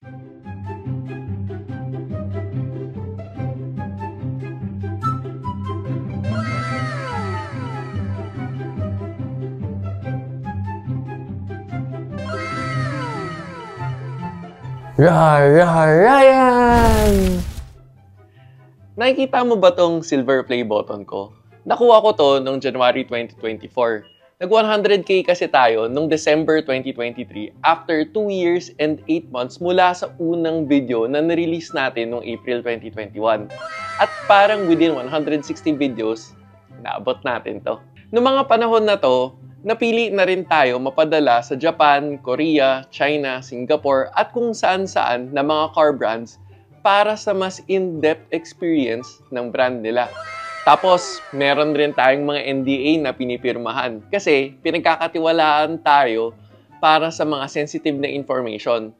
Ryan! Nakikita mo ba tong silver play button ko? Nakuha ko to noong January 2024. Nag 100k kasi tayo noong December 2023 after 2 years and 8 months mula sa unang video na nirelease natin noong April 2021. At parang within 160 videos, naabot natin to. Noong mga panahon na to, napili na rin tayo mapadala sa Japan, Korea, China, Singapore at kung saan-saan na mga car brands para sa mas in-depth experience ng brand nila. Tapos, meron rin tayong mga NDA na pinipirmahan kasi pinagkakatiwalaan tayo para sa mga sensitive na information.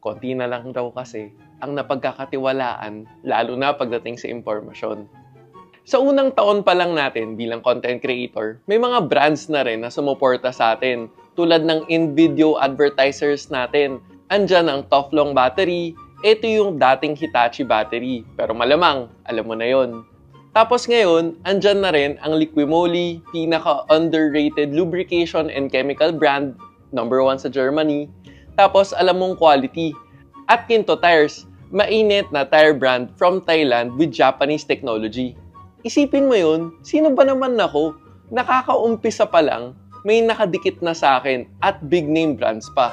Konti na lang daw kasi ang napagkakatiwalaan lalo na pagdating sa impormasyon. Sa unang taon pa lang natin bilang content creator, may mga brands na rin na sumuporta sa atin tulad ng in-video advertisers natin. Andyan ang Toflong battery, ito yung dating Hitachi battery, pero malamang, alam mo na yon. Tapos ngayon, andyan na rin ang Liquimoly, pinaka-underrated lubrication and chemical brand, #1 sa Germany. Tapos alam mong quality. At Kinto Tires, mainit na tire brand from Thailand with Japanese technology. Isipin mo yun, sino ba naman ako? Nakakaumpisa pa lang, may nakadikit na sa akin at big name brands pa.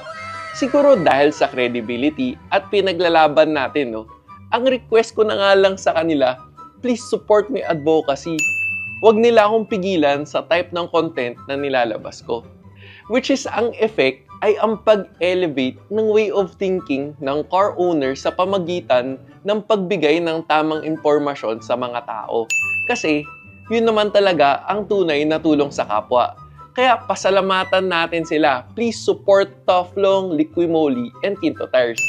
Siguro dahil sa credibility at pinaglalaban natin, no? Ang request ko na nga lang sa kanila, please support my advocacy. Huwag nila akong pigilan sa type ng content na nilalabas ko. Which is ang effect ay ang pag-elevate ng way of thinking ng car owner sa pamagitan ng pagbigay ng tamang impormasyon sa mga tao. Kasi, yun naman talaga ang tunay na tulong sa kapwa. Kaya pasalamatan natin sila. Please support Toflong, Liquimoly, and Kinto Tires.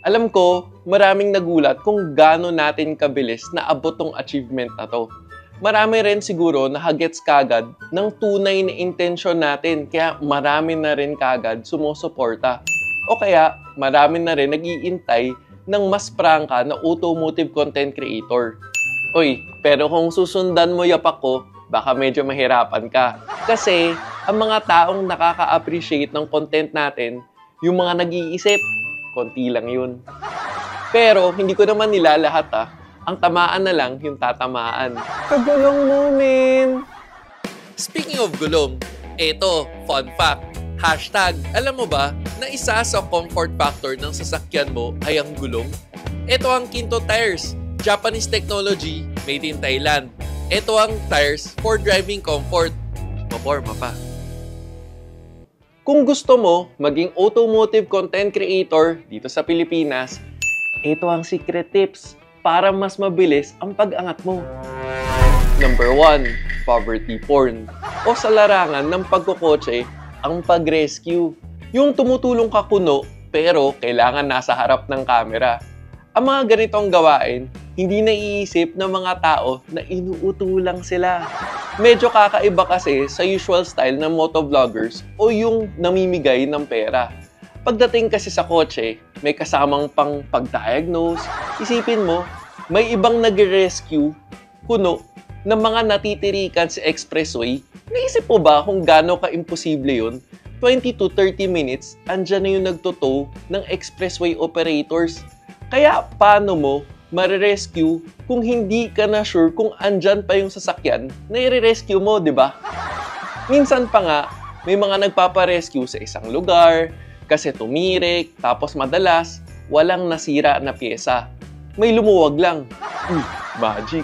Alam ko, maraming nagulat kung gaano natin kabilis na abot tong achievement na to. Marami rin siguro na hagets kagad ng tunay na intensyon natin. Kaya marami na rin kagad sumusuporta. O kaya, marami na rin nag-iintay ng mas prangka na automotive content creator. Uy, pero kung susundan mo yapak ko, baka medyo mahirapan ka. Kasi, ang mga taong nakaka-appreciate ng content natin, yung mga nag-iisip, konti lang yun. Pero, hindi ko naman nila lahat Ang tamaan na lang yung tatamaan. Kagulong mo, men! Speaking of gulong, eto, fun fact. Hashtag, alam mo ba na isa sa comfort factor ng sasakyan mo ay ang gulong? Ito ang Kinto Tires, Japanese technology, made in Thailand. Ito ang tires for driving comfort. Maporma pa. Kung gusto mo maging automotive content creator dito sa Pilipinas, ito ang secret tips para mas mabilis ang pag-angat mo. Number 1, poverty porn. O sa larangan ng pagkukotse, ang pag-rescue. Yung tumutulong ka kuno, pero kailangan nasa harap ng camera. Ang mga ganitong gawain, hindi naiisip ng mga tao na inuutulang sila. Medyo kakaiba kasi sa usual style ng motovloggers o yung namimigay ng pera. Pagdating kasi sa kotse, may kasamang pang pag-diagnose. Isipin mo, may ibang nag-rescue, kuno, ng mga natitirikan sa expressway. Naisip mo ba kung gaano ka-imposible yun? 20 to 30 minutes, andyan na yung nagtotow ng expressway operators. Kaya paano mo marirescue kung hindi ka na sure kung andyan pa yung sasakyan na i-rescue mo, di ba? Minsan pa nga, may mga nagpaparescue sa isang lugar kasi tumirik, tapos madalas, walang nasira na pyesa. May lumuwag lang. Magic.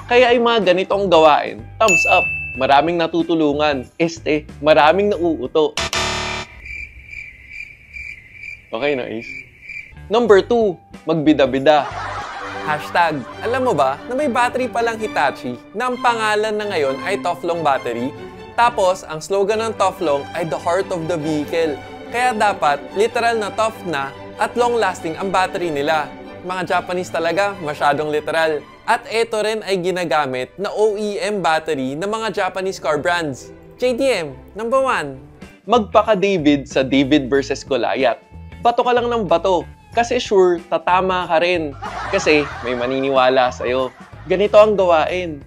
Kaya yung mga ganitong gawain, thumbs up. Maraming natutulungan. Maraming nauuto. Okay na, Ace? Number 2, magbida-bida. Hashtag, alam mo ba na may battery palang Hitachi na ang pangalan na ngayon ay Toflong battery? Tapos, ang slogan ng Toflong ay the heart of the vehicle. Kaya dapat, literal na tough na at long-lasting ang battery nila. Mga Japanese talaga, masyadong literal. At ito rin ay ginagamit na OEM battery ng mga Japanese car brands. JDM, number 1. Magpaka-David sa David versus Goliath. Bato ka lang ng bato. Kasi sure, tatama ka rin. Kasi may maniniwala sa'yo. Ganito ang gawain.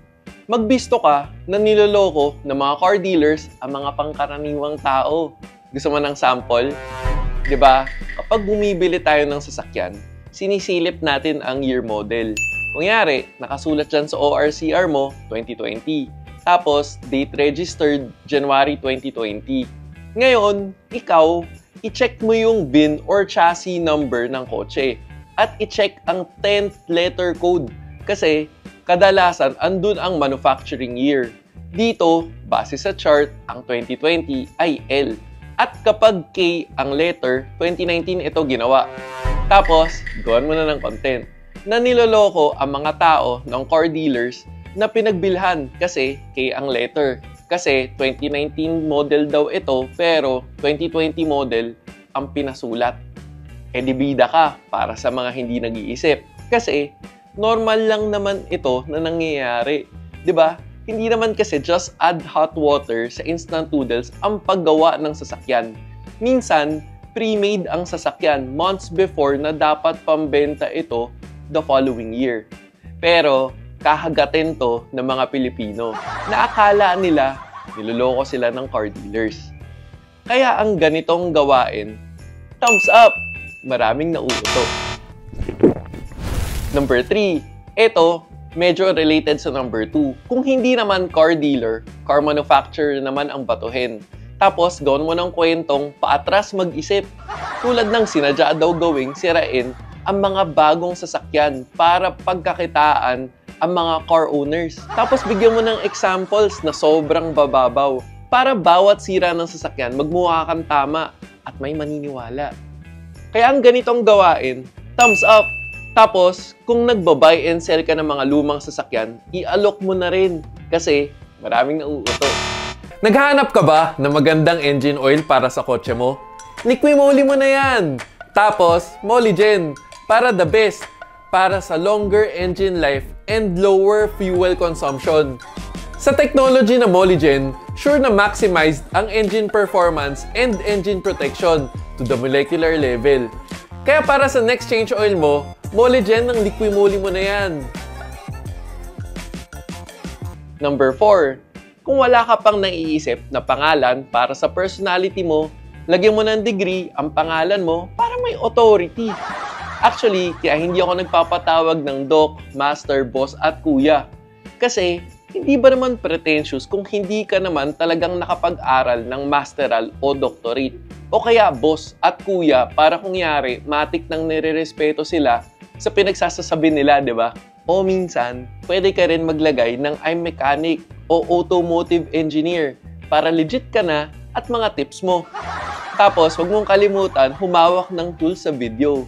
Magbisto ka na niloloko ng mga car dealers ang mga pangkaraniwang tao. Gusto mo ng sample? 'Di ba? Kapag bumibili tayo ng sasakyan, sinisilip natin ang year model. Kunyari, nakasulat dyan sa ORCR mo, 2020. Tapos, date registered, January 2020. Ngayon, ikaw, i-check mo yung VIN or chassis number ng kotse at i-check ang 10th letter code kasi kadalasan andun ang manufacturing year. Dito, base sa chart, ang 2020 ay L. At kapag K ang letter, 2019 ito ginawa. Tapos, gawan mo na ng content na niloloko ang mga tao ng car dealers na pinagbilhan kasi K ang letter. Kasi 2019 model daw ito pero 2020 model ang pinasulat. E di bida ka para sa mga hindi nag-iisip. Kasi normal lang naman ito na nangyayari. 'Di ba? Hindi naman kasi just add hot water sa instant noodles ang paggawa ng sasakyan. Minsan, pre-made ang sasakyan months before na dapat pambenta ito the following year. Pero kahagatin to ng mga Pilipino na akala nila niloloko sila ng car dealers. Kaya ang ganitong gawain, thumbs up! Maraming nauuto. Number 3, ito medyo related sa number 2. Kung hindi naman car dealer, car manufacturer naman ang batuhin. Tapos gawin mo ng kwentong paatras mag-isip. Tulad ng sinadya daw gawing sirain ang mga bagong sasakyan para pagkakitaan ang mga car owners. Tapos bigyan mo ng examples na sobrang bababaw para bawat sira ng sasakyan magmukha kang tama at may maniniwala. Kaya ang ganitong gawain, thumbs up! Tapos, kung nagba-buy and sell ka ng mga lumang sasakyan, i-alok mo na rin kasi maraming nauuto. Naghahanap ka ba ng magandang engine oil para sa kotse mo? Liqui-moly mo na yan! Tapos, Molygen para the best, para sa longer engine life and lower fuel consumption. Sa technology na Molygen, sure na maximized ang engine performance and engine protection to the molecular level. Kaya para sa next change oil mo, Molygen ng Liqui-moly mo na yan. Number 4. Kung wala ka pang naiisip na pangalan para sa personality mo, lagyan mo ng degree ang pangalan mo para may authority. Actually, kaya hindi ako nagpapatawag ng doc, master, boss at kuya. Kasi, hindi ba naman pretentious kung hindi ka naman talagang nakapag-aral ng masteral o doctorate? O kaya boss at kuya para kunyari matik nang nire-respeto sila sa pinagsasasabi nila, di ba? O minsan, pwede ka rin maglagay ng I'm mechanic o automotive engineer para legit ka na at mga tips mo. Tapos, huwag mong kalimutan humawak ng tools sa video.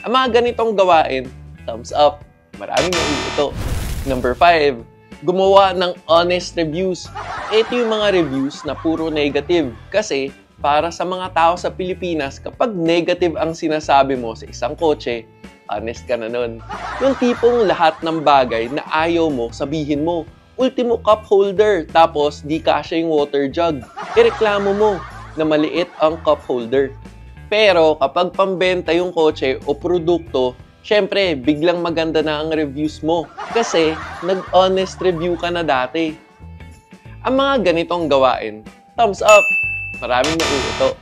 Ang mga ganitong gawain, thumbs up. Maraming nauuto. Number 5, gumawa ng honest reviews. Ito yung mga reviews na puro negative. Kasi, para sa mga tao sa Pilipinas, kapag negative ang sinasabi mo sa isang kotse, honest ka na nun. Yung tipong lahat ng bagay na ayaw mo, sabihin mo. Ultimo cup holder, tapos di kasya yung water jug. Ireklamo mo na maliit ang cup holder. Pero kapag pambenta yung kotse o produkto, syempre, biglang maganda na ang reviews mo. Kasi, nag-honest review ka na dati. Ang mga ganitong gawain, thumbs up! Maraming nauuto.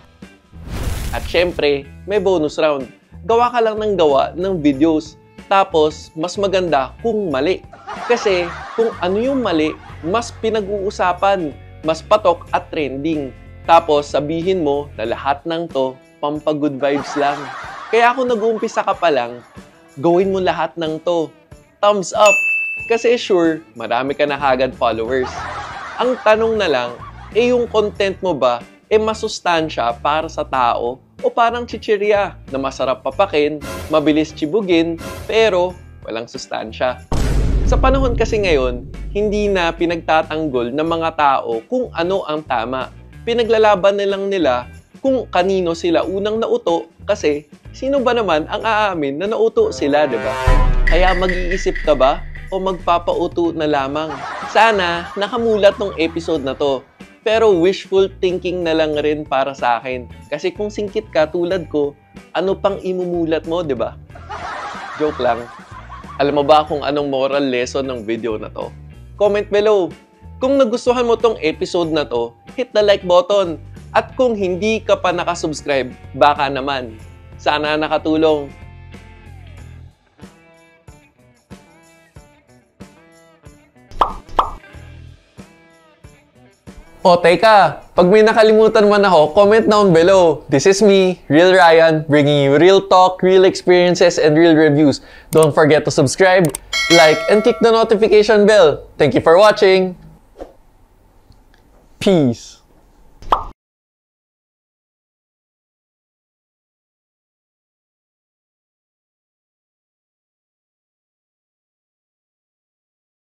At syempre, may bonus round. Gawa ka lang ng gawa ng videos. Tapos, mas maganda kung mali. Kasi, kung ano yung mali, mas pinag-uusapan, mas patok at trending. Tapos, sabihin mo na lahat ng to, pampagood vibes lang. Kaya kung nag-uumpisa ka pa lang, gawin mo lahat ng to. Thumbs up! Kasi sure, marami ka na kagad followers. Ang tanong na lang, yung content mo ba, masustansya para sa tao o parang chichirya na masarap papakin, mabilis chibugin, pero walang sustansya. Sa panahon kasi ngayon, hindi na pinagtatanggol ng mga tao kung ano ang tama. Pinaglalaban na lang nila kung kanino sila unang nauto kasi sino ba naman ang aamin na nauto sila, di ba? Kaya mag-iisip ka ba o magpapauto na lamang? Sana nakamulat tong episode na to. Pero wishful thinking na lang rin para sa akin. Kasi kung singkit ka tulad ko, Ano pang imumulat mo, di ba? Joke lang. Alam mo ba kung anong moral lesson ng video na to? Comment below. Kung nagustuhan mo tong episode na to, hit the like button. At kung hindi ka pa nakasubscribe, baka naman. Sana nakatulong. O, teka. Pag may nakalimutan man ako, comment down below. This is me, Real Ryan, bringing you real talk, real experiences, and real reviews. Don't forget to subscribe, like, and click the notification bell. Thank you for watching. Peace.